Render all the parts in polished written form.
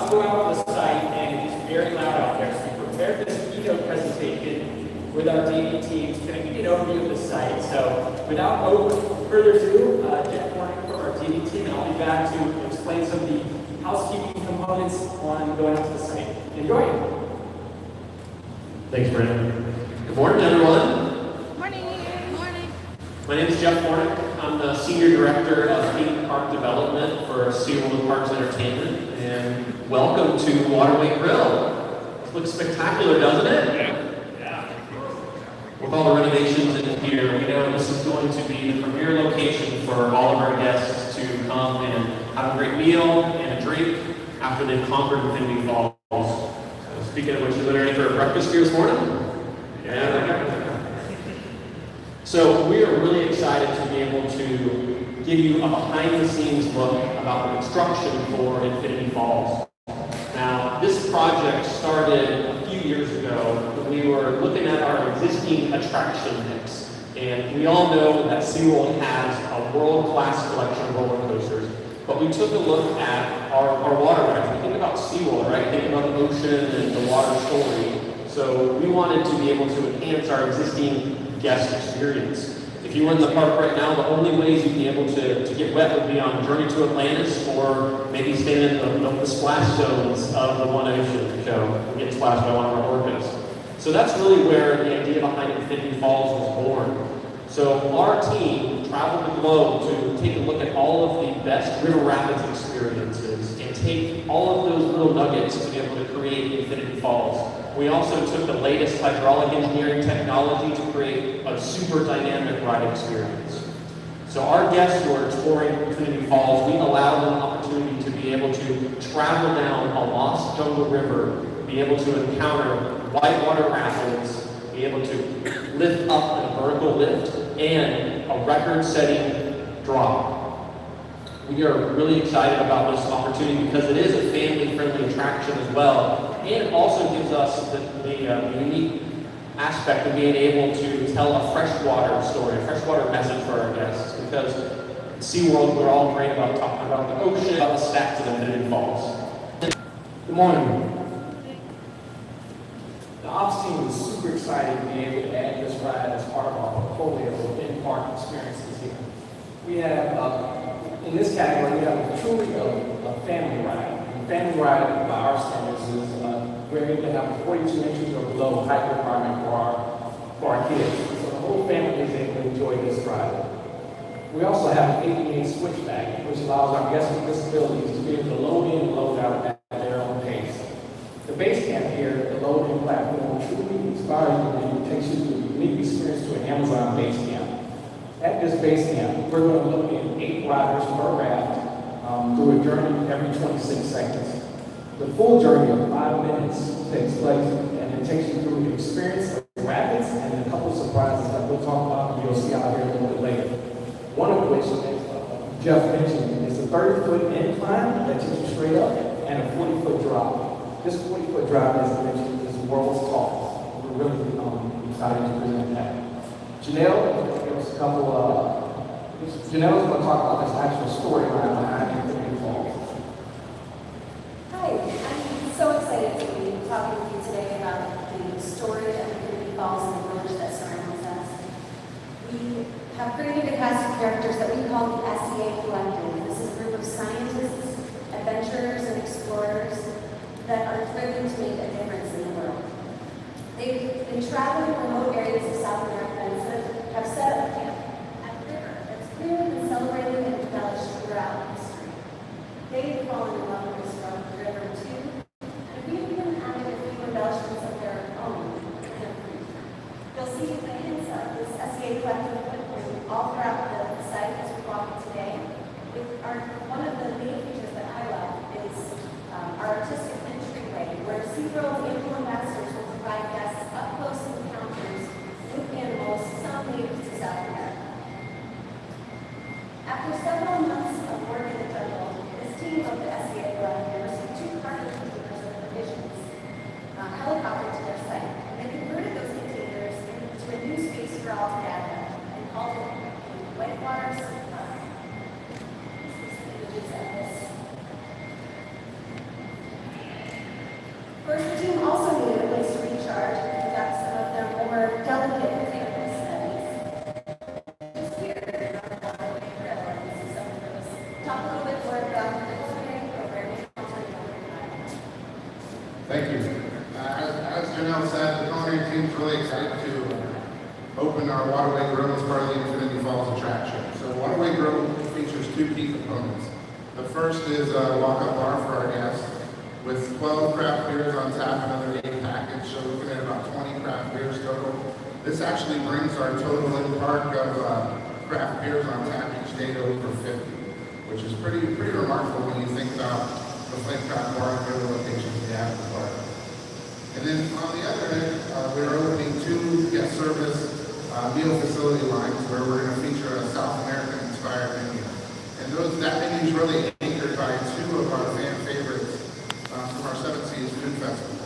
to go out to the site, and it's very loud out there. So we prepared this keynote presentation with our DD team to kind of give you an overview of the site. So without further ado, Jeff Warnick from our DD team, and I'll be back to explain some of the housekeeping components on going out to the site. Enjoy! Thanks, Brandon. Good morning, everyone. Morning. Morning. My name is Jeff Warnick. I'm the Senior Director of Theme Park Development for SeaWorld Parks Entertainment, and welcome to Waterway Grill. It looks spectacular, doesn't it? Yeah. With all the renovations in here, we know this is going to be the premier location for all of our guests to come and have a great meal and a drink after they've conquered Infinity Falls. Speaking of which, is there any for breakfast here this morning? Yeah. So we are really excited to be able to give you a behind-the-scenes look about the construction for Infinity Falls. Now, this project started a few years ago when we were looking at our existing attraction mix. And we all know that SeaWorld has a world-class collection of roller coasters. But we took a look at our water rides. We think about SeaWorld, right? Think about the ocean and the water story. So we wanted to be able to enhance our existing guest experience. If you were in the park right now, the only ways you'd be able to get wet would be on Journey to Atlantis, or maybe staying in the splash zones of the One Ocean show and get splashed by one of our orcas. So that's really where the idea behind Infinity Falls was born. So our team traveled the globe to take a look at all of the best river rapids experiences and take all of those little nuggets to be able to create Infinity Falls. We also took the latest hydraulic engineering technology to create a super dynamic ride experience. So our guests who are exploring Infinity Falls, we allow them an opportunity to be able to travel down a lost jungle river, be able to encounter whitewater rapids, be able to lift up in a vertical lift, and a record-setting drop. We are really excited about this opportunity because it is a family-friendly attraction as well, and it also gives us the unique aspect of being able to tell a freshwater story, a freshwater message for our guests. Because at SeaWorld, we're all great about talking about the ocean, about the stacks of Infinity Falls. Good morning. The ops team is super excited to be able to add this ride as part of our portfolio of in-park experiences here. We have, in this category, we have truly a family ride. And family ride, by our standards, is we're able to have a 42 inches or below height requirement for our kids. So the whole family is able to enjoy this ride. We also have an 88 switchback, which allows our guests with disabilities to be able to load in and load out at their own pace. The base camp here, the loading platform, truly inspires you and takes you to a unique experience to an Amazon base camp. At this base camp, we're going to look at 8 riders per raft through a journey every 26 seconds. The full journey of 5 minutes takes place, and it takes you through the experience of the rapids and a couple of surprises that we'll talk about and you'll see out here a little bit later. One of which, as Jeff mentioned, is a 30-foot incline that takes you straight up and a 40-foot drop. This 40-foot drop, as I mentioned, is the world's tallest. We're really excited to present that. Janelle will give us a couple Janelle's going to talk about this actual storyline behind Infinity Falls. Hi, I'm so excited to be talking with you today about the story of Infinity Falls and the village that surrounds us. We have created a cast of characters that we call the SEA Collective. This is a group of scientists, adventurers, and explorers that are driven to make a difference in the world. They've been traveling remote areas of South America and have set up camp at the river that's clearly been celebrated and embellished throughout history. They've fallen in love with this river too, and we've even added a few embellishments of their own in their free time. You'll see the hints of this SEA Collective footprint all throughout the site as we walk it today. One of the main features that I love is our artistic entryway, where SeaWorld local ambassadors will provide guests up-close encounters Thank you. As Janelle said, the culinary team's really excited to open our Waterway Grill as part of the Infinity Falls attraction. So Waterway Grill features two key components. The first is a walk-up bar for our guests with 12 craft beers on tap and another 8 package, so looking at about 20 craft beers total. This actually brings our total in park of craft beers on tap each day to over 50, which is pretty remarkable when you think about the Flake Craft Bar and the other locations we have in the park. And then on the other end, we're opening 2 guest service meal facility lines where we're going to feature a South American-inspired menu. And that menu is really anchored by 2 of our fan favorites from our Seven Seas Food Festival,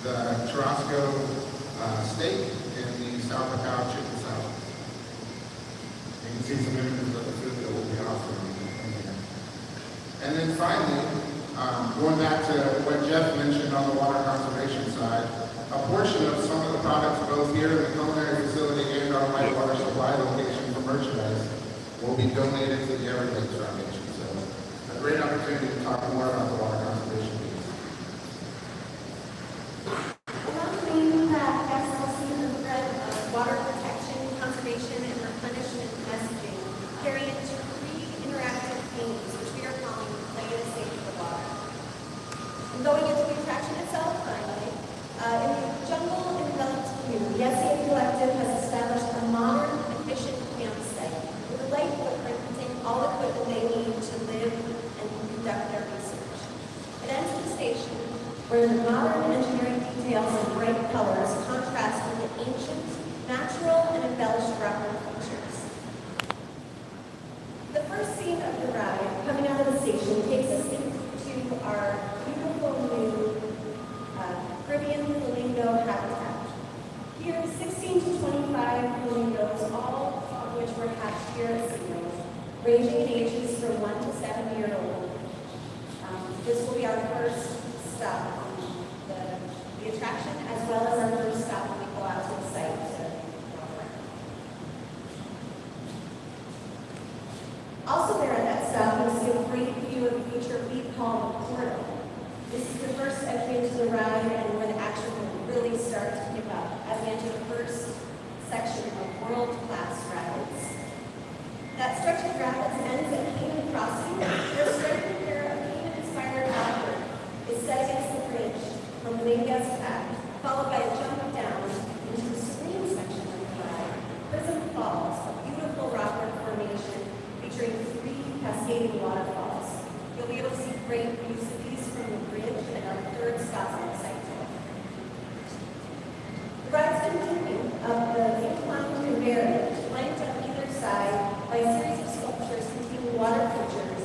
the churrasco steak and the Salpicao chicken salad. You can see some images of the food that we'll be offering. And then finally, going back to what Jeff mentioned on the water conservation side, a portion of some of the products both here in the culinary facility and our whitewater supply location for merchandise will be donated to the Everglades Foundation. So a great opportunity to talk more about the water conservation piece. Along the main path, guests will see the thread of water protection, conservation, and replenishment messaging carry into 3 interactive themes, which we are calling Play It Safe for the Water. And going into the attraction itself, finally, in the jungle enveloped community, the SEA Collective has established a modern, efficient campsite with a light footprint containing all the equipment they need to live and conduct their research. It ends at the station, where the modern engineering details and bright colors contrast with the ancient, natural, and embellished Rockland features. The first scene of the ride, coming out of the station, takes us into our beautiful new Caribbean flamingo habitat. Here, 16 to 25 flamingos, all of which were hatched here at SeaWorld, ranging in ages from 1 to 7 years old. This will be our first stop on the attraction, as well as our first stop when we go out to the site to walk around. Also there at that stop, you'll see a great view of the feature we call the portal. This is the first entry into the ride and where the action will really start to pick up as we enter the first section of world-class rapids. That stretch of rapids ends at Cayman Crossing, where a striking pair of Cayman-inspired outward is set against the bridge from the main guest path, followed by a jump down into the serene section of the ride, Prism Falls, a beautiful rockwork formation featuring 3 cascading waterfalls. You'll be able to see great views of these from the bridge and our 3rd stop on the site today. The rides continue up the inclined conveyor, flanked on either side by a series of sculptures containing water features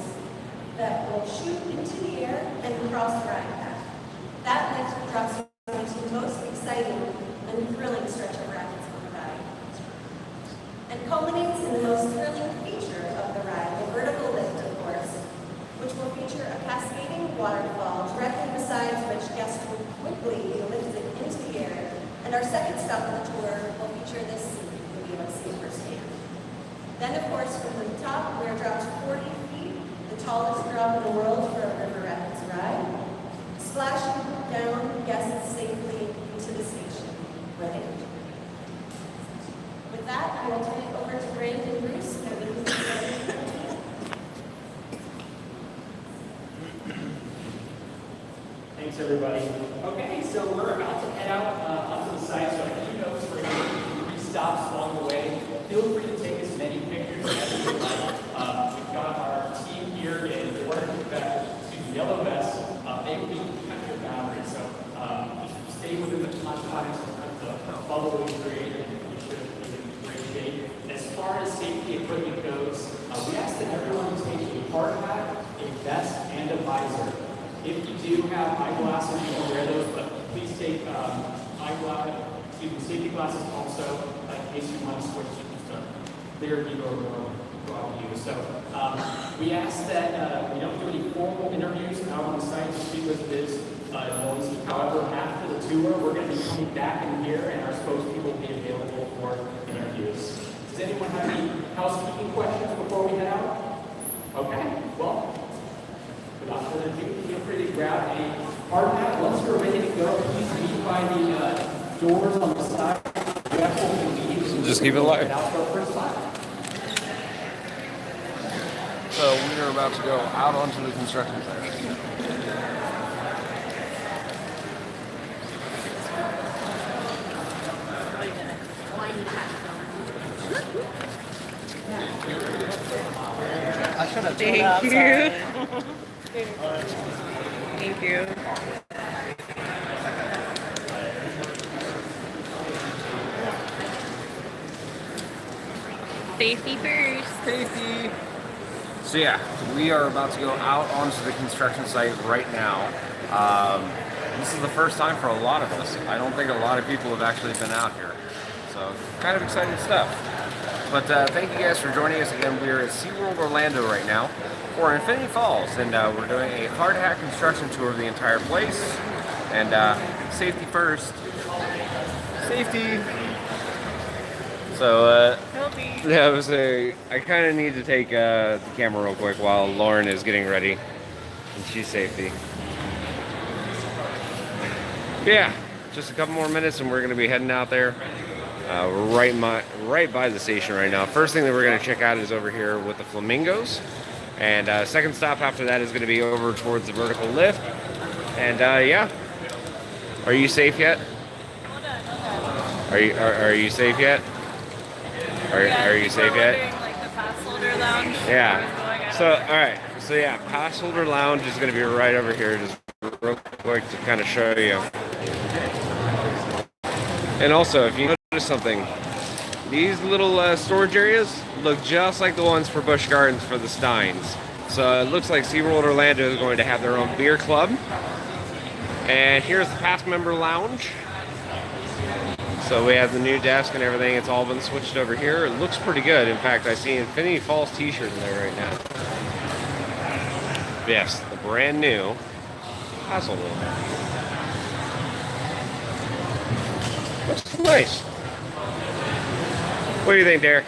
that will shoot into the air and cross the ride path. That lift drops you into the most exciting and thrilling stretch of rapids on the ride. And culminates in the most thrilling feature of the ride, the vertical lift, of course, which will feature a cascading waterfall directly beside which guests will quickly be lifted into the air. And our second stop on the tour will feature this scene you'll be able to see firsthand. Then, of course, from the top, where it drops 40 feet, the tallest drop in the world for a river rapids ride, splashing down guests safely into the station where they enter. With that, I will turn it over to Brandon Bruce, and we can start. Thanks, everybody. Okay, so we're about to head out onto the site. So if you notice, we're going to do 3 stops along the way. Feel free to take as many pictures as you would like. We've got our team here in yellow vests. They will be kind of your boundaries. So just stay within the confines of the bubble we created, and you should be in great shape. As far as safety equipment goes, we ask that everyone take a hard hat, a vest, and a visor. If you do have eyeglasses, you can wear those, but please take safety glasses also, in case you want to switch just a clear view or broad view. So we ask that we don't do any formal interviews out on the site just because it is noisy. However, after the tour, we're going to be coming back in here, and our spokespeople will be available for interviews. Does anyone have any housekeeping questions before we head out? Okay, well, without further ado, feel free to grab a hard hat once you're ready to zero, please meet by the doors on the side. You have to leave. Just keep it live. Out for the first time. So we are about to go out onto the construction site. Thank you. Thank you. Safety first. Safety. So yeah, we are about to go out onto the construction site right now. This is the first time for a lot of us. I don't think a lot of people have actually been out here. So kind of exciting stuff. But thank you guys for joining us again. We're at SeaWorld Orlando right now for Infinity Falls, and we're doing a hard hat construction tour of the entire place. And safety first. Safety. So that was I kind of need to take the camera real quick while Lauren is getting ready, and she's safety. Yeah, just a couple more minutes and we're going to be heading out there. We're right by the station right now. First thing that we're going to check out is over here with the flamingos. And second stop after that is going to be over towards the vertical lift. And yeah, are you safe yet? Are you safe yet? Are you safe yet? Like the pass holder lounge. Yeah. So all right. So yeah, pass holder lounge is going to be right over here. Just real quick to kind of show you. And also, if you notice something, these little storage areas look just like the ones for Busch Gardens for the Steins. So it looks like SeaWorld Orlando is going to have their own beer club. And here's the past member lounge. So we have the new desk and everything. It's all been switched over here. It looks pretty good. In fact, I see Infinity Falls t-shirt in there right now. Yes, the brand new Hassel one. Looks nice. What do you think, Derek?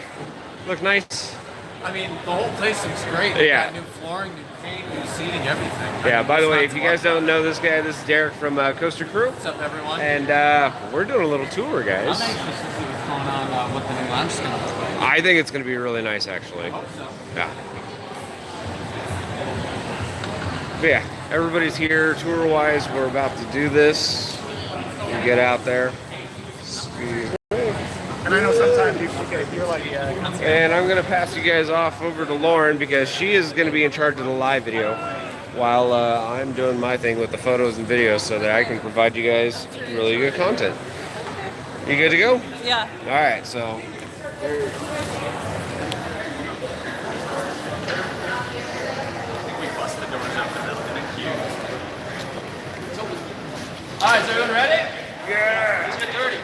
Look nice? I mean, the whole place looks great. Yeah. Got new flooring, new paint, new seating, everything. Yeah, by the It's way, not if you too guys much. don't know this guy, this is Derek from Coaster Crew. What's up, everyone? And we're doing a little tour, I'm guys. anxious to see what's going on, what the new lounge is going to look like. I think it's going to be really nice, actually. I hope so. Yeah. But yeah, everybody's here tour-wise. We're about to do this. We get out there. And I know sometimes you get a deal like And I'm going to pass you guys off over to Lauren because she is going to be in charge of the live video while I'm doing my thing with the photos and videos so that I can provide you guys really good content. You good to go? Yeah. All right, so. All right, is everyone ready? Yeah. Let's get dirty.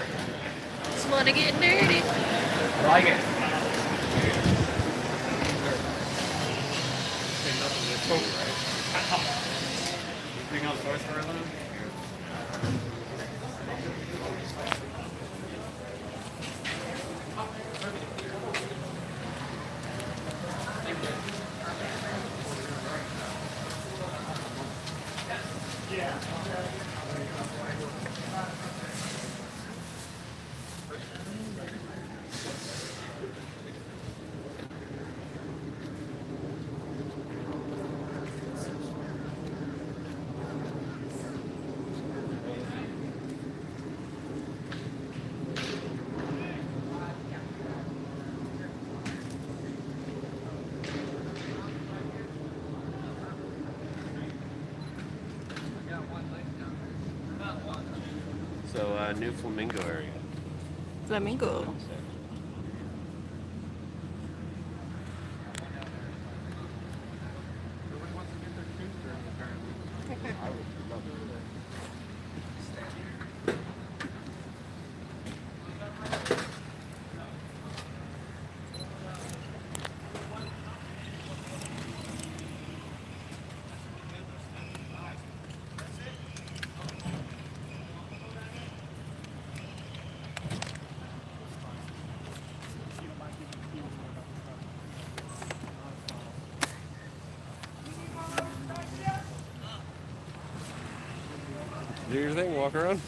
Just want to get dirty. I like it. Anything else for us for everyone? So, new flamingo area. Flamingo. Do your thing, walk around.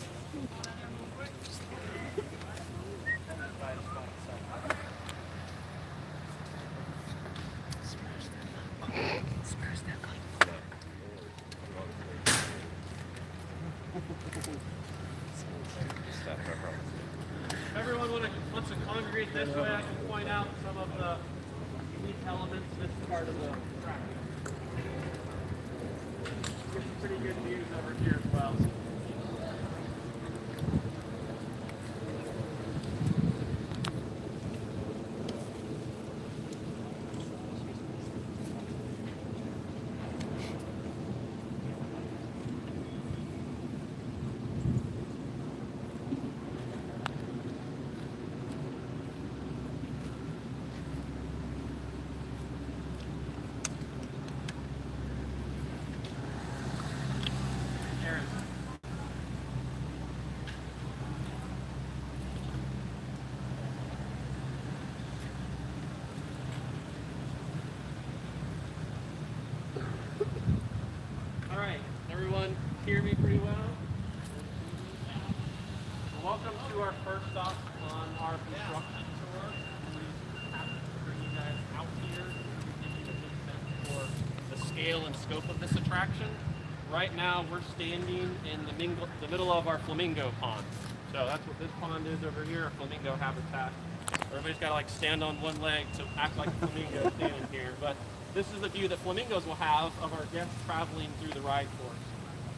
Everyone wants to congregate this way, I can point out some of the unique elements of this part of the track. Get some pretty good views over here as well. All right, everyone hear me pretty well? Welcome to our first stop on our construction tour. We have to bring you guys out here to give you a good sense for the scale and scope of this attraction. Right now, we're standing in the middle of our flamingo pond. So that's what this pond is over here, a flamingo habitat. Everybody's got to like stand on one leg to act like a flamingo standing here. But this is the view that flamingos will have of our guests traveling through the ride course.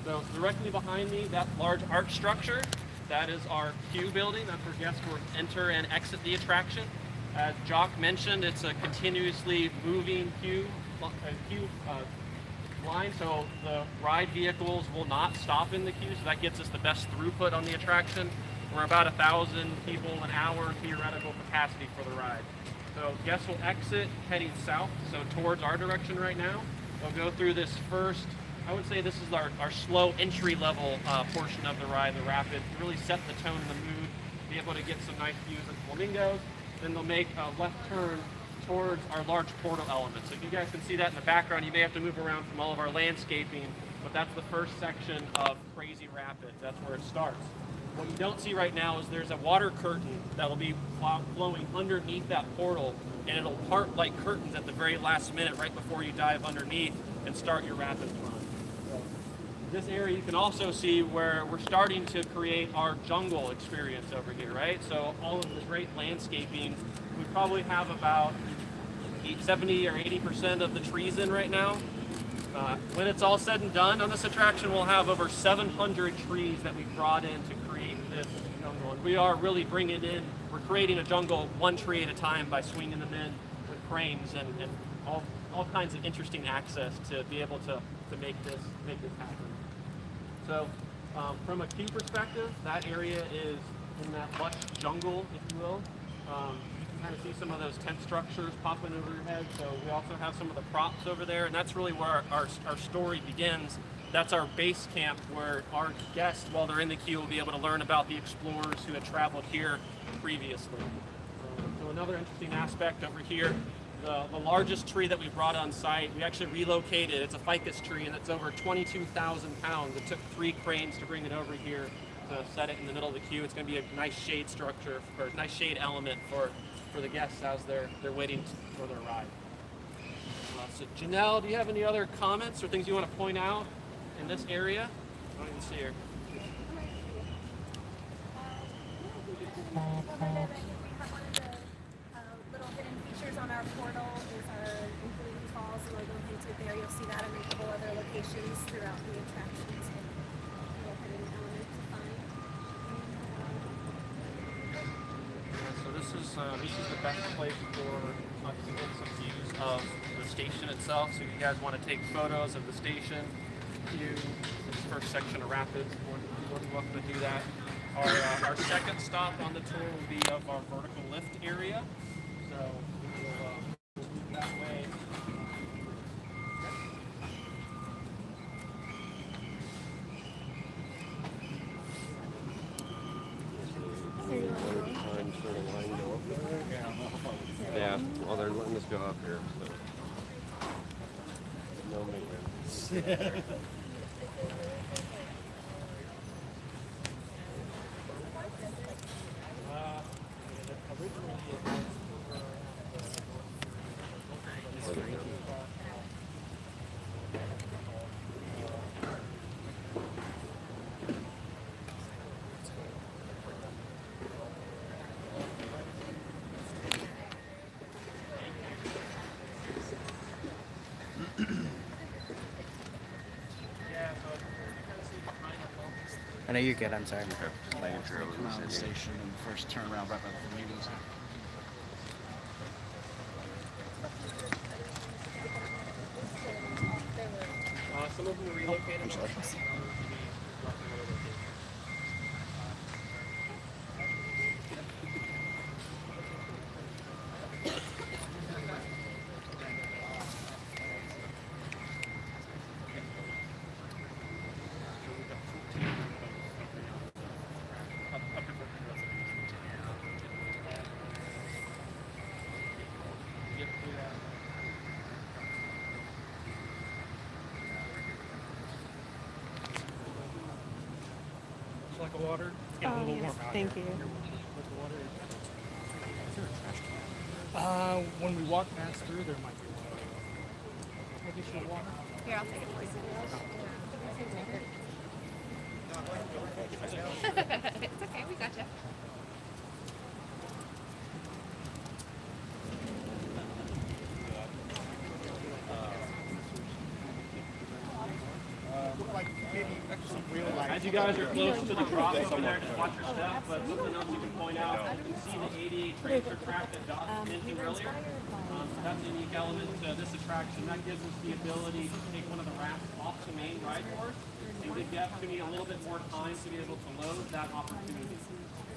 So directly behind me, that large arch structure, that is our queue building. That's where guests will enter and exit the attraction. As Jock mentioned, it's a continuously moving queue line, so the ride vehicles will not stop in the queue, so that gets us the best throughput on the attraction. We're about 1,000 people an hour theoretical capacity for the ride. So guests will exit heading south, so towards our direction right now. They'll go through this first, I would say this is our slow entry level portion of the ride, the rapid, to really set the tone and the mood, be able to get some nice views of flamingos. Then they'll make a left turn towards our large portal element. So if you guys can see that in the background, you may have to move around from all of our landscaping, but that's the first section of Crazy Rapids. That's where it starts. What you don't see right now is there's a water curtain that will be flowing underneath that portal, and it'll part like curtains at the very last minute right before you dive underneath and start your rapids run. So this area you can also see where we're starting to create our jungle experience over here, right? So all of the great landscaping, we probably have about 70 or 80% of the trees in right now. When it's all said and done on this attraction, we'll have over 700 trees that we've brought in to create this jungle. And we are really bringing in, we're creating a jungle one tree at a time by swinging them in with cranes and all kinds of interesting access to be able to make this happen. So from a queue perspective, that area is in that lush jungle, if you will. You can kind of see some of those tent structures popping over your head. So we also have some of the props over there, and that's really where our story begins. That's our base camp where our guests, while they're in the queue, will be able to learn about the explorers who had traveled here previously. So another interesting aspect over here, the largest tree that we brought on site, we actually relocated. It's a ficus tree, and it's over 22,000 pounds. It took 3 cranes to bring it over here to set it in the middle of the queue. It's going to be a nice shade structure, or a nice shade element for the guests as they're waiting for their ride. So Janelle, do you have any other comments or things you want to point out in this area? I don't even see her. Little hidden features on our portal is our Infinity Falls logo painted there. You'll see that in a couple other locations throughout the attractions. Little hidden element to find. So this is the best place for us to get some views of the station itself. So if you guys want to take photos of the station, this first section of rapids, we're welcome to do that. Our second stop on the tour will be of our vertical lift area. So we'll move that way. Yeah, well, they're letting us go up here, so. No maintenance. I know you're good. I'm sorry. Okay, just making sure Come out of the everyone's in here. station and first turn around right by the meetings. Some of them are relocated. I'm sorry. Like a water. Oh, yes, thank you. When we walk past through, there might be water. Additional water. Here, I'll take it for you. It's okay, we got you. As you guys are close to the drop over there, just watch your step. But something else you can point out, you can see the 88 transfer track that Josh mentioned earlier. So that's a unique element to this attraction. That gives us the ability to take one of the rafts off the main ride course and give the opportunity a little bit more time to be able to load that opportunity.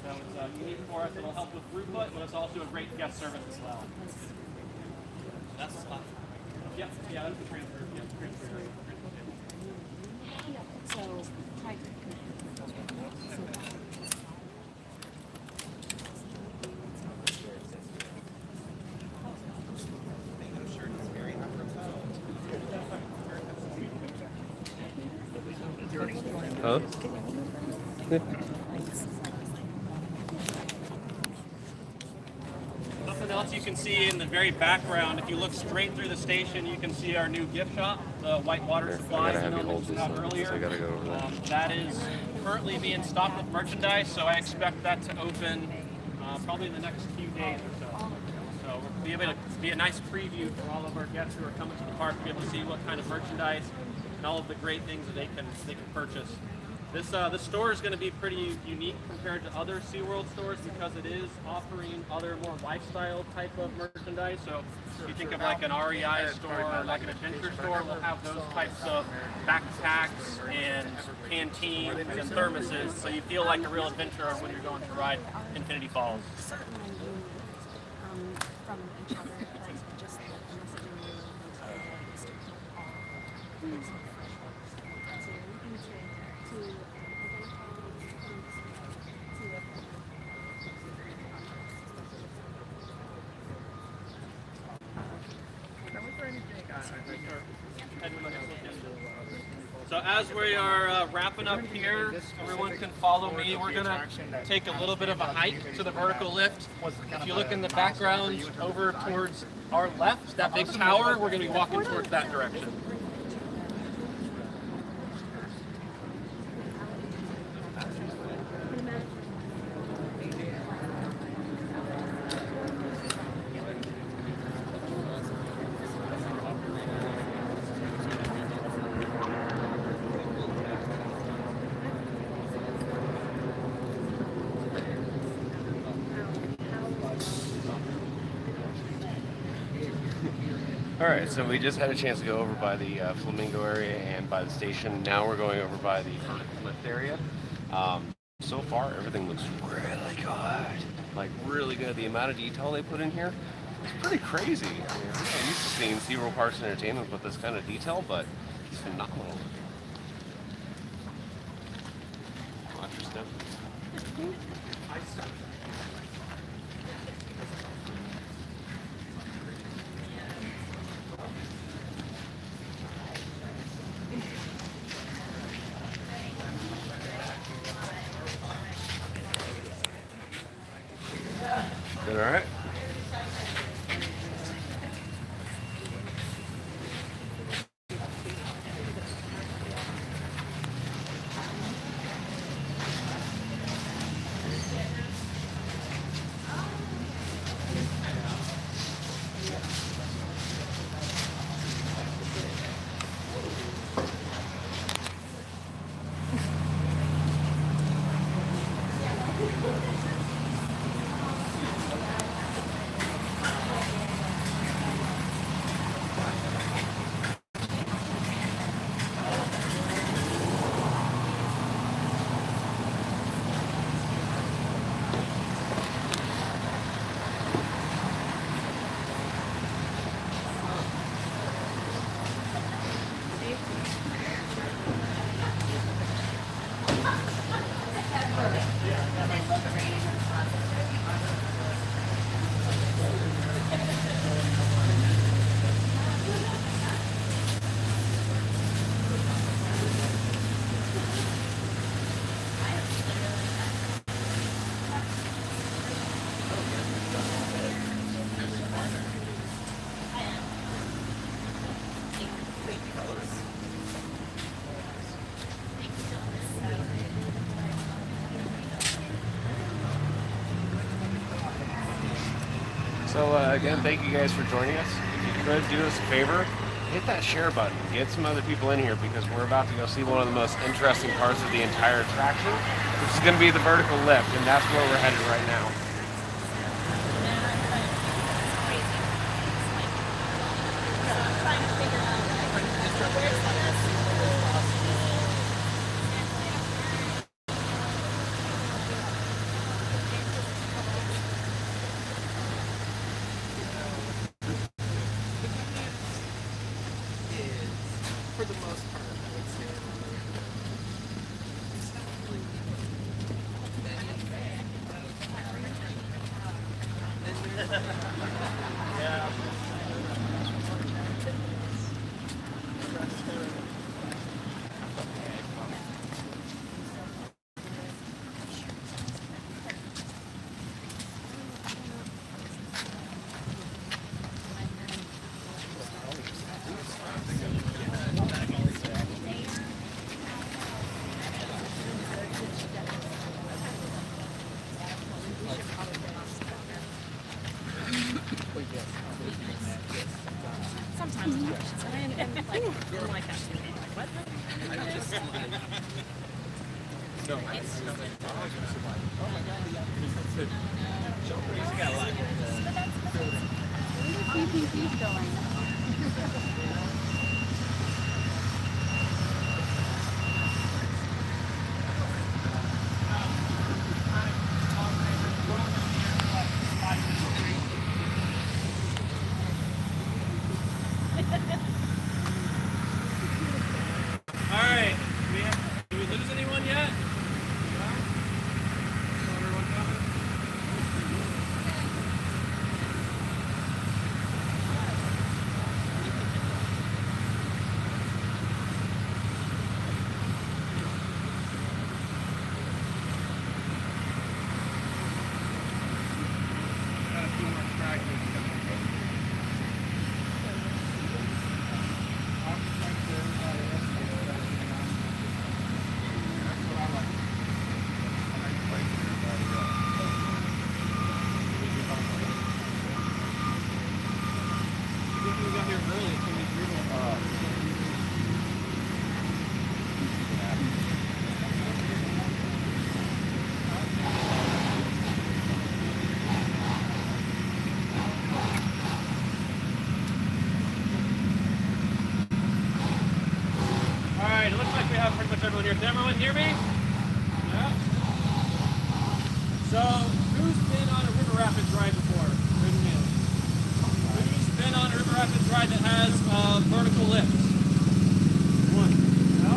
So it's unique for us. It'll help with throughput, but it's also a great guest service as well. That's the spot. Yep, yeah, that's the transfer. Yep, transfer area. So, hi. Huh? Something else you can see in the very background, if you look straight through the station, you can see our new gift shop, the white water supply I gotta that have you I hold mentioned this about one, earlier. so I gotta go over there. That is currently being stocked with merchandise, so I expect that to open probably in the next few days or so. So we'll be able to be a nice preview for all of our guests who are coming to the park to be able to see what kind of merchandise and all of the great things that they can purchase. This store is going to be pretty unique compared to other SeaWorld stores because it is offering other more lifestyle type of merchandise. So if you think of like an REI store or like an adventure store, we'll have those types of backpacks and canteens and thermoses, so you feel like a real adventurer when you're going to ride Infinity Falls. Certain ideas from each other, like just the messaging and so we can to So as we are wrapping up here, everyone can follow me. We're going to take a little bit of a hike to the vertical lift. If you look in the background over towards our left, that big tower, we're going to be walking towards that direction. All right, so we just had a chance to go over by the Flamingo area and by the station. Now we're going over by the vertical lift area. So far, everything looks really good. Like, really good. The amount of detail they put in here is pretty crazy. I mean, I'm used to seeing SeaWorld Parks and Entertainment with this kind of detail, but it's phenomenal. Watch your step. All right. So again, thank you guys for joining us. If you could do us a favor, hit that share button. Get some other people in here because we're about to go see one of the most interesting parts of the entire attraction, which is going to be the vertical lift, and that's where we're headed right now. For the most part, I would say. Sometimes and like you're like that too. What? No, Alright, did we lose anyone yet? Got a few more stragglers coming. We got here early, it's gonna be brutal. Alright, it looks like we have pretty much everyone here. Can everyone hear me? Yeah. So, who's been on a river rapids ride before? Raise your hand. Who's been on a river rapids ride that has vertical lift? One. No?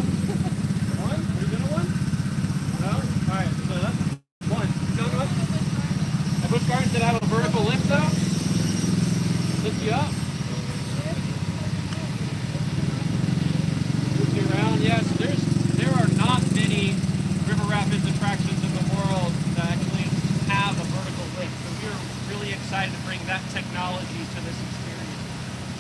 One? Have you been on one? No? Alright, so that's one. You done one? At Busch Gardens, did it have a vertical lift though? Lift you up? Move you around? Yeah, so there are not many river rapids attractions in the world that actually have a vertical lift. So we're really excited to bring that technology to this experience.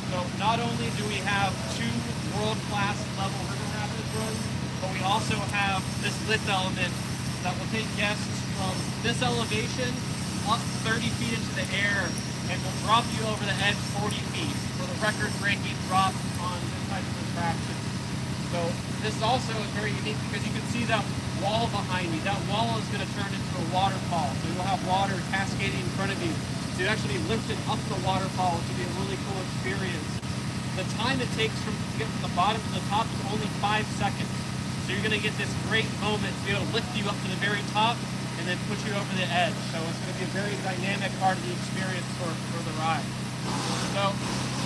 So not only do we have two world-class level river rapids runs, but we also have this lift element that will take guests from this elevation up 30 feet into the air and will drop you over the edge 40 feet for the record-breaking drop on this type of attraction. So this also is very unique because you can see that wall behind me. That wall is going to turn into a waterfall. So you'll have water cascading in front of you. So you actually lift it up the waterfall, which will be a really cool experience. The time it takes to get from the bottom to the top is only 5 seconds. So you're going to get this great moment to be able to lift you up to the very top and then push you over the edge. So it's going to be a very dynamic part of the experience for the ride. So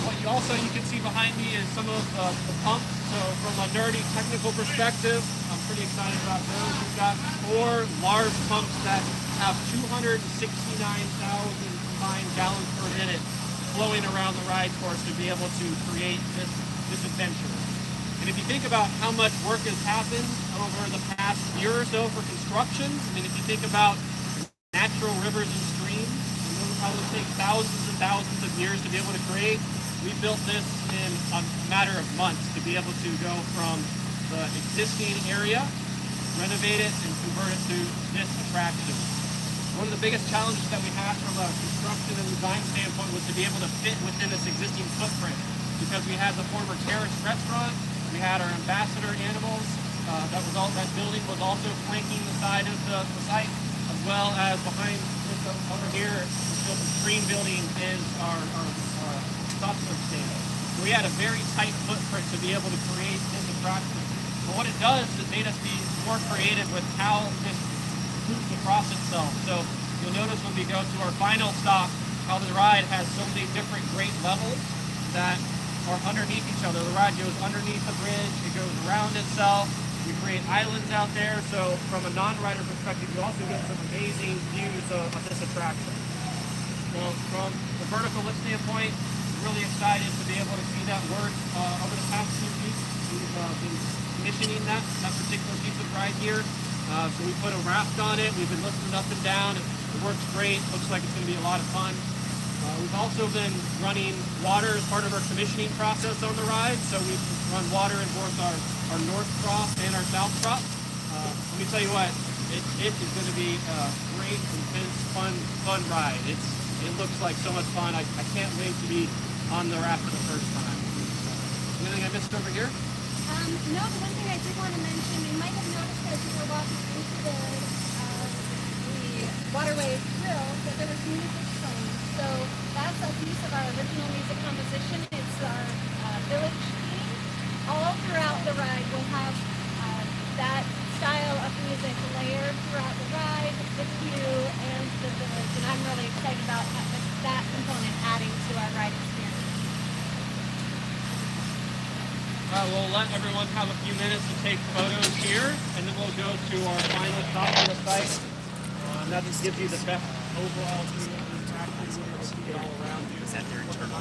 what you can see behind me is some of the pumps. So from a nerdy technical perspective, I'm pretty excited about those. We've got 4 large pumps that have 269,000 combined gallons per minute flowing around the ride course to be able to create this adventure. And if you think about how much work has happened over the past year or so for construction, I mean, if you think about natural rivers and streams, and those probably take thousands and thousands of years to be able to create, we built this in a matter of months to be able to go from the existing area, renovate it, and convert it to this attraction. One of the biggest challenges that we had from a construction and design standpoint was to be able to fit within this existing footprint, because we had the former terrace restaurant, we had our ambassador animals, that building was also flanking the side of the site, as well as behind this over here, the green building is our soft serve stand. So we had a very tight footprint to be able to create this attraction. But what it does is it made us be more creative with how this moves across itself. So you'll notice when we go to our final stop, how the ride has so many different grade levels that are underneath each other. The ride goes underneath the bridge, it goes around itself. We create islands out there, so from a non-rider perspective, you also get some amazing views of this attraction. So from the vertical lift standpoint, really excited to be able to see that work over the past few weeks. We've been commissioning that particular piece of ride here. So we put a raft on it, we've been lifting it up and down, it works great, looks like it's going to be a lot of fun. We've also been running water as part of our commissioning process on the ride, so we've run water in both our north trough and our south trough. Let me tell you what, it is going to be a great, intense, fun ride. It looks like so much fun. I can't wait to be on the raft for the first time. Anything I missed over here? No, the one thing I did want to mention, you might have noticed as you were walking into the waterway grill that there was music playing. So that's a piece of our original music composition. It's our village theme. All throughout the ride we'll have that style of music layered throughout the ride, the queue, and the village. And I'm really excited about that component adding to our ride experience. We'll let everyone have a few minutes to take photos here, and then we'll go to our final stop on the site. That just gives you the best overall view of the attraction. We'll see it all around you. Is that their internal?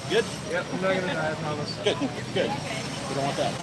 Good? Yep, I'm not gonna die, I promise. Good. We don't want that.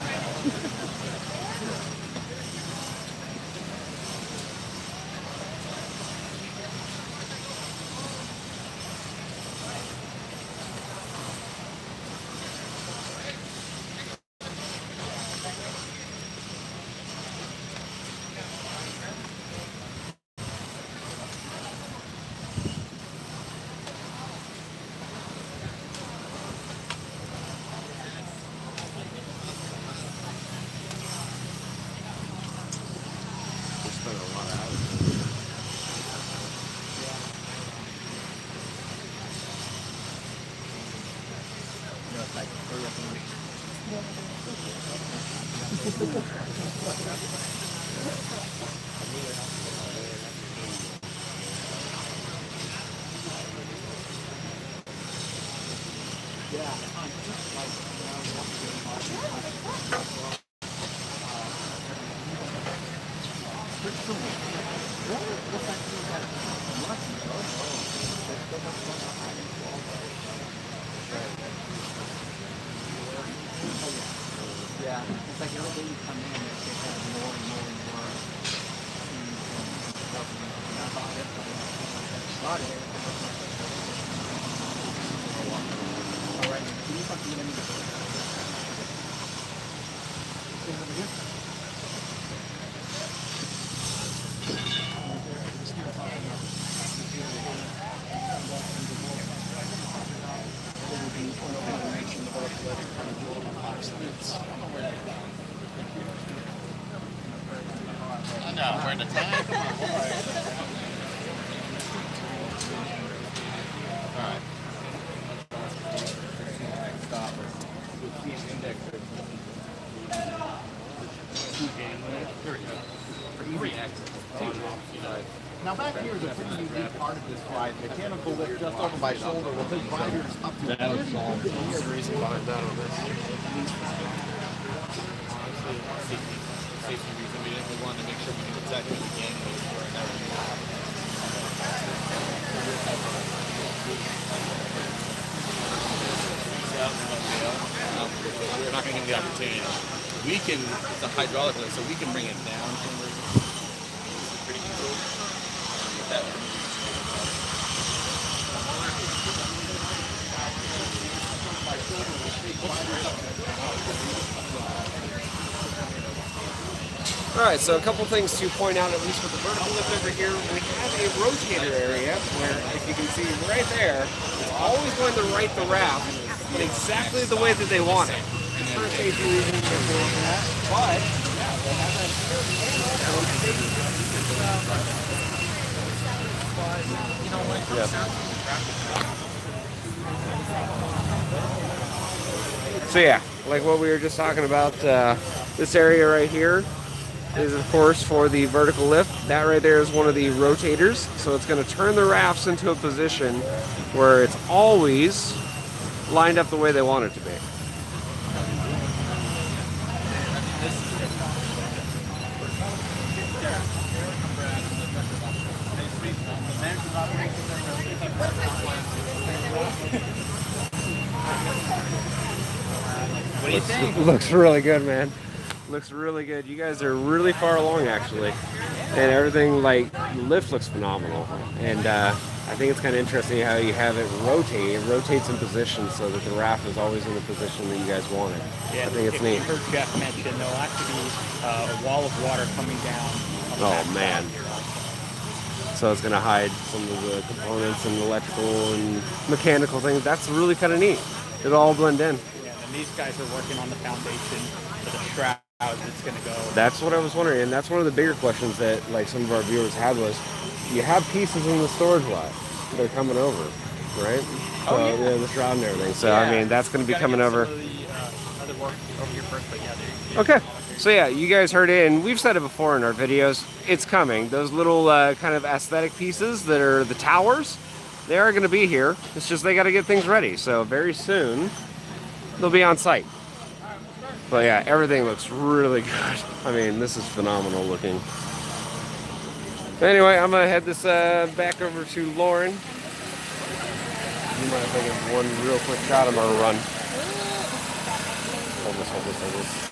Yeah, it's like every day you come in, they have more and more and more. All right, can you come to me? I know, we're in the time. Come on, all right. Stop. Now back here is a pretty unique part of this ride. Mechanical lift just over my shoulder will take riders up to the There's a reason behind that on this. Safety reason. We wanted to make sure we knew exactly what the game was for and everything. We're not going to give the opportunity. We can, it's a hydraulic lift, so we can bring it down. Pretty easily. That way. All right, so a couple things to point out, at least with the vertical lift over here. We have a rotator area where, if you can see right there, it's always going to right the raft in exactly the way that they want it. For safety reasons, they're doing that. But, yeah, they have that you know, when it comes down to so yeah, like what we were just talking about, this area right here is of course for the vertical lift. That right there is one of the rotators, so it's going to turn the rafts into a position where it's always lined up the way they want it to be. What do you think? Looks really good, man. Looks really good. You guys are really far along, actually. And everything, like, the lift looks phenomenal. And I think it's kind of interesting how you have it rotate. It rotates in position so that the raft is always in the position that you guys want it. Yeah, I think it's neat. You heard Jeff mention there'll actually be a wall of water coming down. Oh, man. So it's going to hide some of the components and electrical and mechanical things. That's really kind of neat. It'll all blend in. Yeah, and these guys are working on the foundation for the shroud. It's going to go. That's what I was wondering, and that's one of the bigger questions that like some of our viewers had was, you have pieces in the storage lot that are coming over, right? So, yeah, the shroud and everything. So I mean, that's going to be coming over. Other work over here first, but yeah, Okay. So yeah, you guys heard it, and we've said it before in our videos. It's coming. Those little kind of aesthetic pieces that are the towers, they are going to be here. It's just they got to get things ready. So very soon, they'll be on site. But yeah, everything looks really good. I mean, this is phenomenal looking. Anyway, I'm gonna head this back over to Lauren. You might think of one real quick shot of our run. Hold this, hold this, hold this.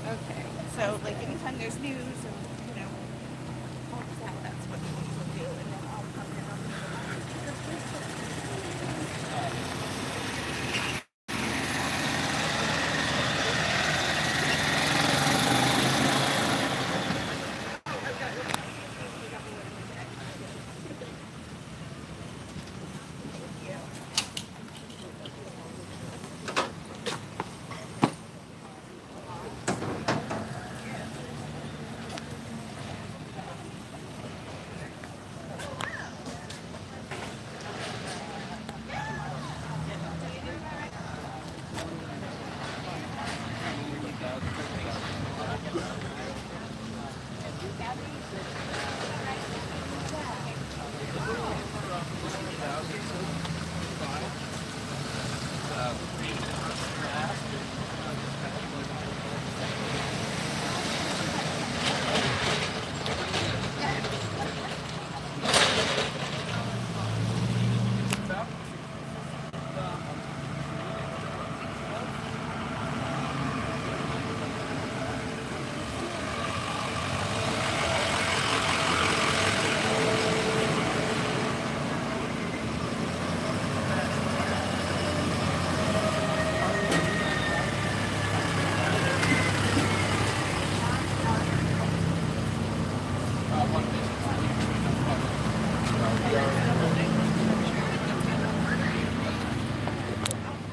Okay, so like anytime there's news and, you know, that's what we'll do, and then I'll come in on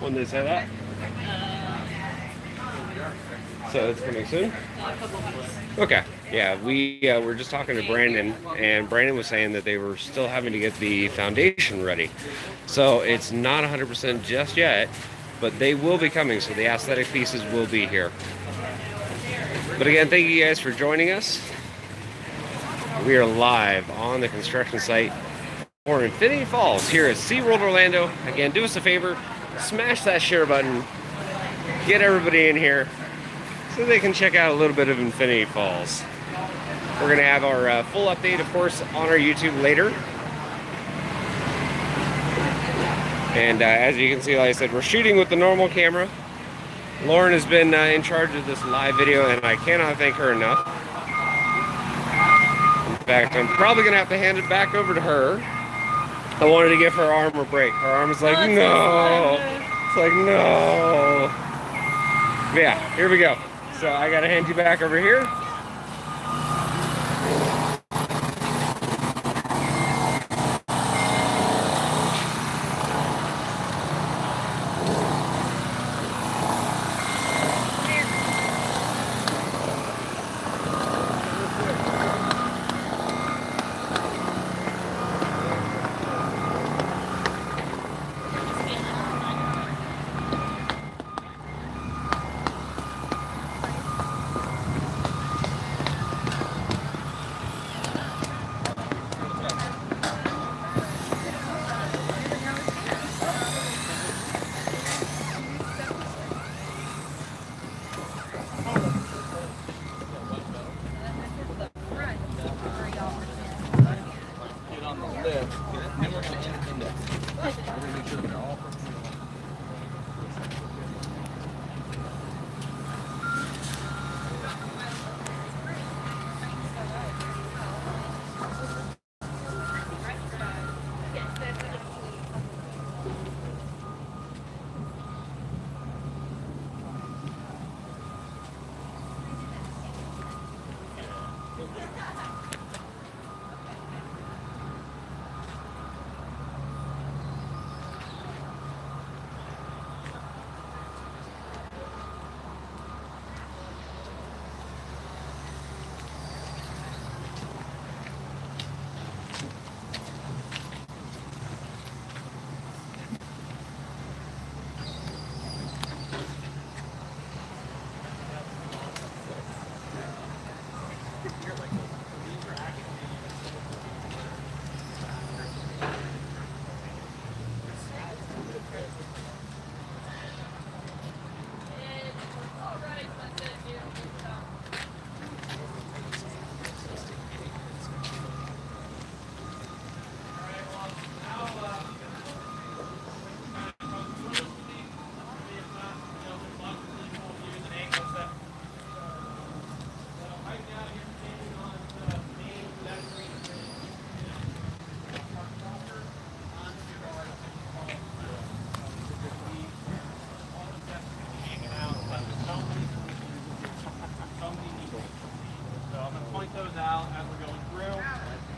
When did they say that? So it's coming soon? A couple of weeks. Okay. Yeah, we were just talking to Brandon, and Brandon was saying that they were still having to get the foundation ready. So it's not 100% just yet, but they will be coming, so the aesthetic pieces will be here. But again, thank you guys for joining us. We are live on the construction site for Infinity Falls here at SeaWorld Orlando. Again, do us a favor, smash that share button, get everybody in here so they can check out a little bit of Infinity Falls. We're going to have our full update, of course, on our YouTube later. And as you can see, like I said, we're shooting with the normal camera. Lauren has been in charge of this live video, and I cannot thank her enough. In fact, I'm probably going to have to hand it back over to her. I wanted to give her arm a break. Her arm is like, no. It's like, no. But yeah, here we go. So I got to hand you back over here.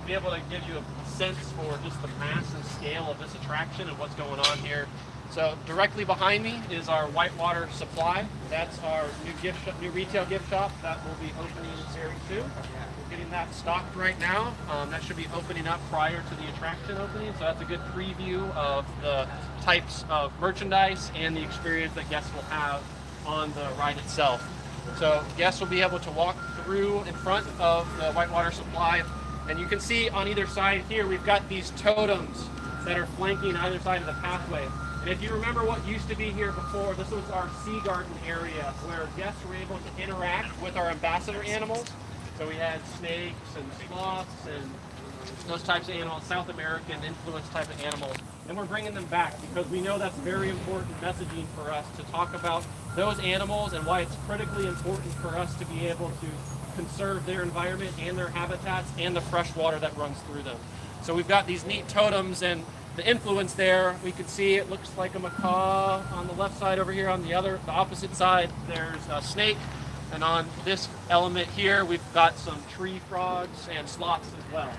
Be able to give you a sense for just the mass and scale of this attraction and what's going on here. So directly behind me is our whitewater supply. That's our new retail gift shop that will be opening very soon. We're getting that stocked right now. That should be opening up prior to the attraction opening. So that's a good preview of the types of merchandise and the experience that guests will have on the ride itself. So guests will be able to walk through in front of the whitewater supply. And you can see on either side here, we've got these totems that are flanking either side of the pathway. And if you remember what used to be here before, this was our sea garden area where guests were able to interact with our ambassador animals. So we had snakes and sloths and those types of animals, South American influence type of animals. And we're bringing them back because we know that's very important messaging for us to talk about those animals and why it's critically important for us to be able to conserve their environment and their habitats and the fresh water that runs through them. So we've got these neat totems and the influence there. We can see it looks like a macaw on the left side over here. On the opposite side, there's a snake. And on this element here, we've got some tree frogs and sloths as well.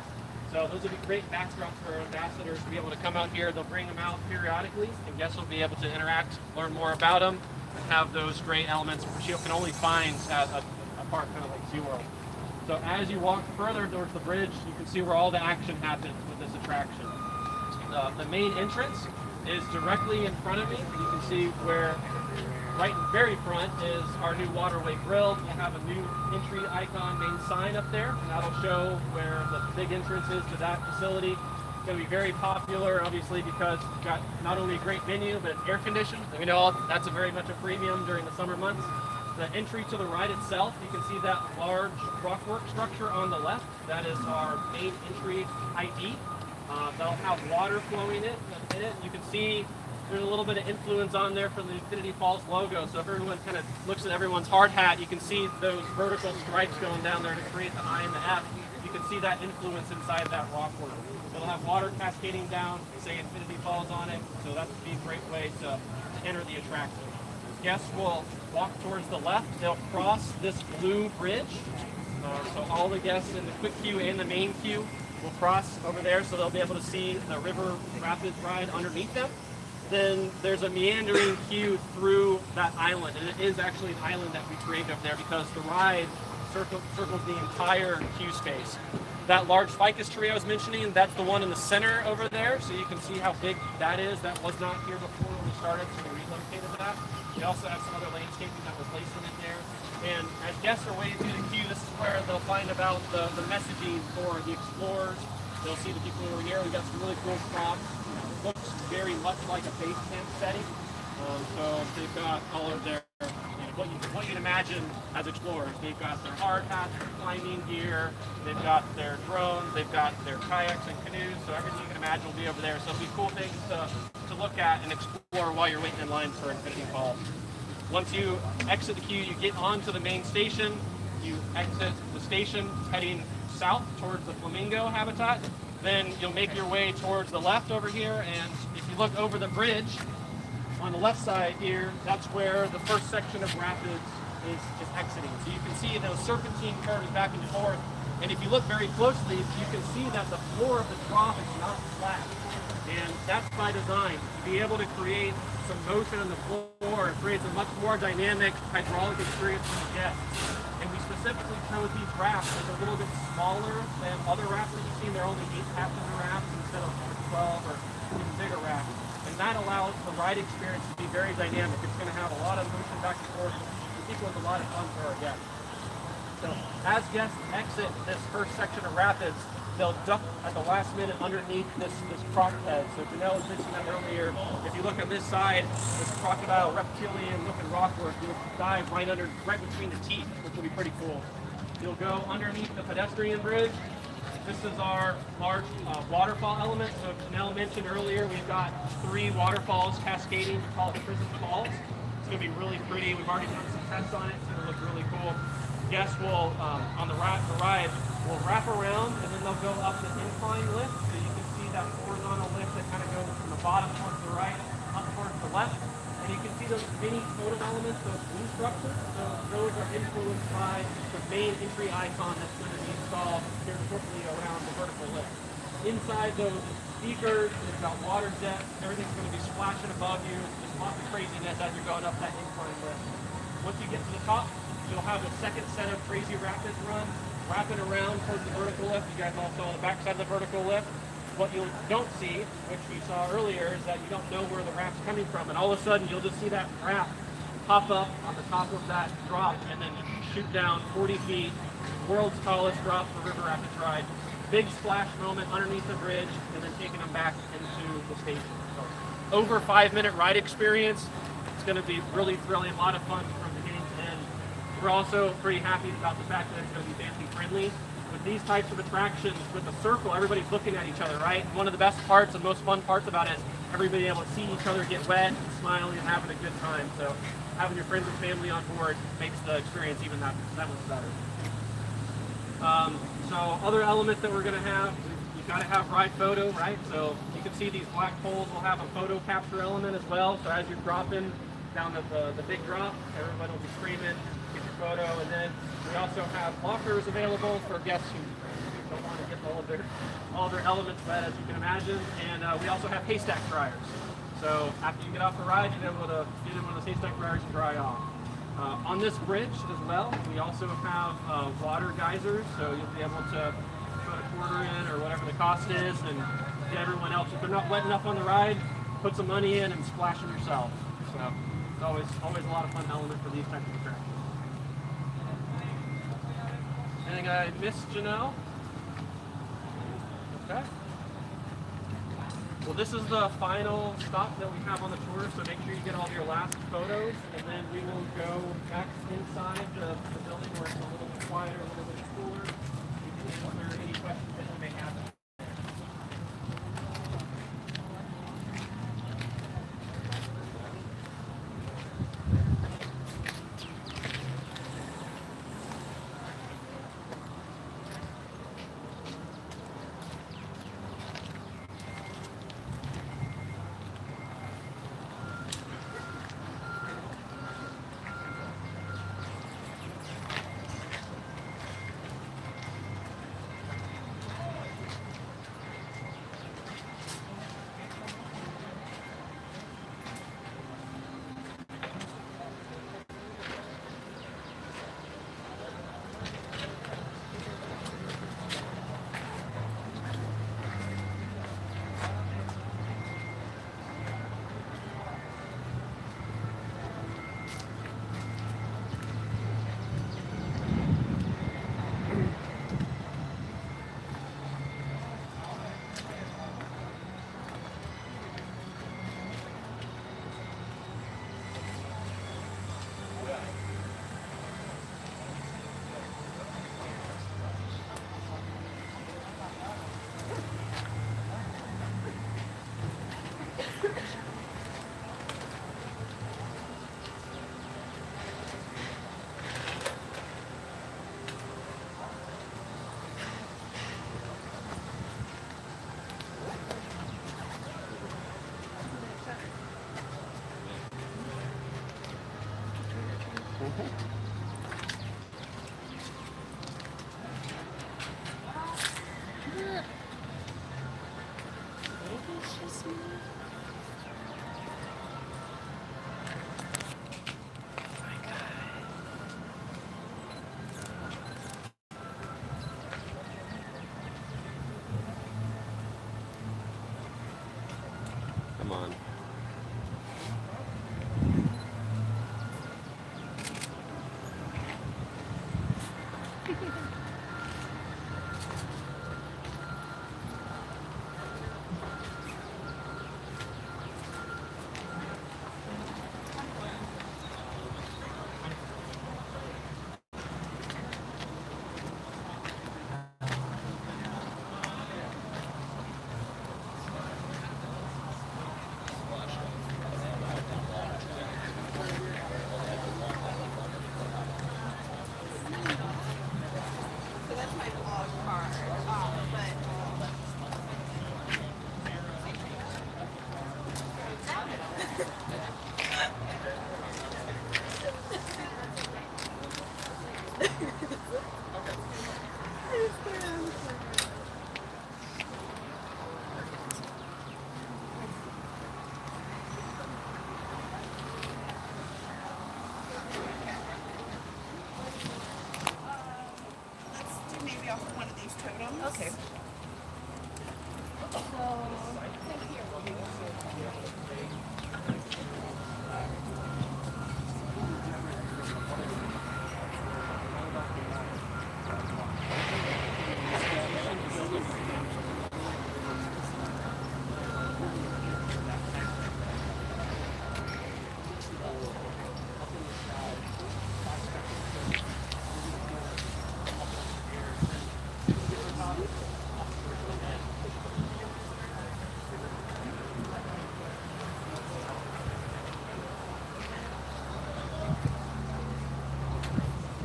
So those would be great backdrops for our ambassadors to be able to come out here. They'll bring them out periodically, and guests will be able to interact, learn more about them, and have those great elements which you can only find at a park kind of like SeaWorld. So as you walk further towards the bridge, you can see where all the action happens with this attraction. The main entrance is directly in front of me. You can see where right in very front is our new waterway grill. We'll have a new entry icon main sign up there, and that'll show where the big entrance is to that facility. It's going to be very popular, obviously, because it's got not only a great venue, but it's air conditioned. We know that's very much a premium during the summer months. The entry to the ride itself, you can see that large rockwork structure on the left. That is our main entry ID. That'll have water flowing in it. You can see there's a little bit of influence on there from the Infinity Falls logo. So if everyone kind of looks at everyone's hard hat, you can see those vertical stripes going down there to create the I and the F. You can see that influence inside that rockwork. It'll have water cascading down, say Infinity Falls on it. So that would be a great way to enter the attraction. Guests will walk towards the left. They'll cross this blue bridge. So all the guests in the quick queue and the main queue will cross over there, so they'll be able to see the river rapids ride underneath them. Then there's a meandering queue through that island, and it is actually an island that we created up there because the ride circles the entire queue space. That large ficus tree I was mentioning, that's the one in the center over there, so you can see how big that is. That was not here before when we started, so we relocated that. We also have some other landscaping that we're placing in there. And as guests are waiting through the queue, this is where they'll find about the messaging for the explorers. They'll see the people who are here. We've got some really cool props. It looks very much like a base camp setting. So they've got all of their, what you'd imagine as explorers. They've got their hard hats, their climbing gear, they've got their drones, they've got their kayaks and canoes. So everything you can imagine will be over there. So it'll be cool things to look at and explore while you're waiting in line for Infinity Falls. Once you exit the queue, you get onto the main station. You exit the station heading south towards the flamingo habitat. Then you'll make your way towards the left over here. And if you look over the bridge on the left side here, that's where the first section of rapids is exiting. So you can see those serpentine curves back and forth. And if you look very closely, you can see that the floor of the trough is not flat. And that's by design. To be able to create some motion on the floor, it creates a much more dynamic hydraulic experience for the guests. And we specifically chose these rafts as a little bit smaller than other rafts that you've seen. They're only 8 passenger rafts instead of 12 or even bigger rafts. And that allows the ride experience to be very dynamic. It's going to have a lot of motion back and forth. It equals a lot of fun for our guests. So as guests exit this first section of rapids, they'll duck at the last minute underneath this croc head. So Janelle was mentioning that earlier. If you look on this side, this crocodile reptilian looking rockwork, you'll dive right between the teeth, which will be pretty cool. You'll go underneath the pedestrian bridge. This is our large waterfall element. So Janelle mentioned earlier, we've got 3 waterfalls cascading. We call it Prison Falls. It's going to be really pretty. We've already done some tests on it. It's going to look really cool. Guests will, on the ride, will wrap around, and then they'll go up the incline lift. So you can see that horizontal lift that kind of goes from the bottom towards the right, up towards the left. And you can see those mini totem elements, those blue structures. So those are influenced by the main entry icon that's going to be installed here shortly around the vertical lift. Inside those speakers, they've got water jets. Everything's going to be splashing above you. Just lots of craziness as you're going up that incline lift. Once you get to the top, you'll have a second set of crazy rapids run, wrapping around towards the vertical lift. You guys all saw the backside of the vertical lift. What you don't see, which we saw earlier, is that you don't know where the raft's coming from. And all of a sudden, you'll just see that raft pop up on the top of that drop and then shoot down 40 feet. World's tallest drop for River Rapids ride. Big splash moment underneath the bridge and then taking them back into the station. So, over 5-minute ride experience. It's going to be really thrilling, a lot of fun from beginning to end. We're also pretty happy about the fact that it's going to be family friendly. With these types of attractions, with the circle, everybody's looking at each other, right? One of the best parts and most fun parts about it is everybody able to see each other get wet and smiling and having a good time. So having your friends and family on board makes the experience even that much better. So other elements that we're going to have, you've got to have ride photo, right? So you can see these black poles will have a photo capture element as well. So as you're dropping down the big drop, everybody will be screaming, get your photo. And then we also have lockers available for guests who don't want to get all their elements wet, as you can imagine. And we also have haystack dryers. So after you get off the ride, you'll be able to get in one of those haystack dryers and dry off. On this bridge as well, we also have water geysers, so you'll be able to put a quarter in or whatever the cost is, and get everyone else, if they're not wet enough on the ride, put some money in and splash them yourself. So it's always a lot of fun element for these types of attractions. Anything I missed, Janelle? Okay. Well, this is the final stop that we have on the tour, so make sure you get all of your last photos, and then we will go back inside the building where it's a little bit quieter, a little bit cooler. We can answer any questions that you may have. Come on. So that's my vlog card. But let's do maybe off of one of these totems. Okay.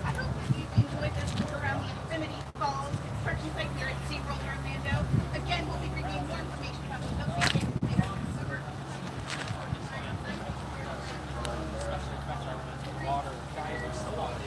I hope that you enjoyed this tour around the Infinity Falls construction site here at SeaWorld Orlando. Again, we'll be bringing you more information about the building. Water, geysers, a lot of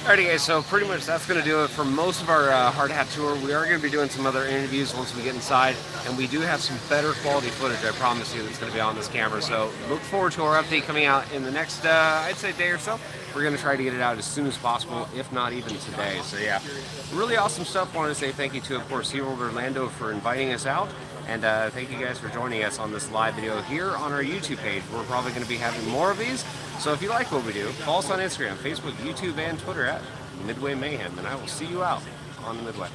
Alrighty guys, so pretty much that's going to do it for most of our hard hat tour. We are going to be doing some other interviews once we get inside, and we do have some better quality footage, I promise you, that's going to be on this camera. So look forward to our update coming out in the next, I'd say, day or so. We're going to try to get it out as soon as possible, if not even today. So yeah, really awesome stuff. Wanted to say thank you to, of course, SeaWorld Orlando for inviting us out. And thank you guys for joining us on this live video here on our YouTube page. We're probably going to be having more of these. So if you like what we do, follow us on Instagram, Facebook, YouTube, and Twitter at Midway Mayhem. And I will see you out on the Midway.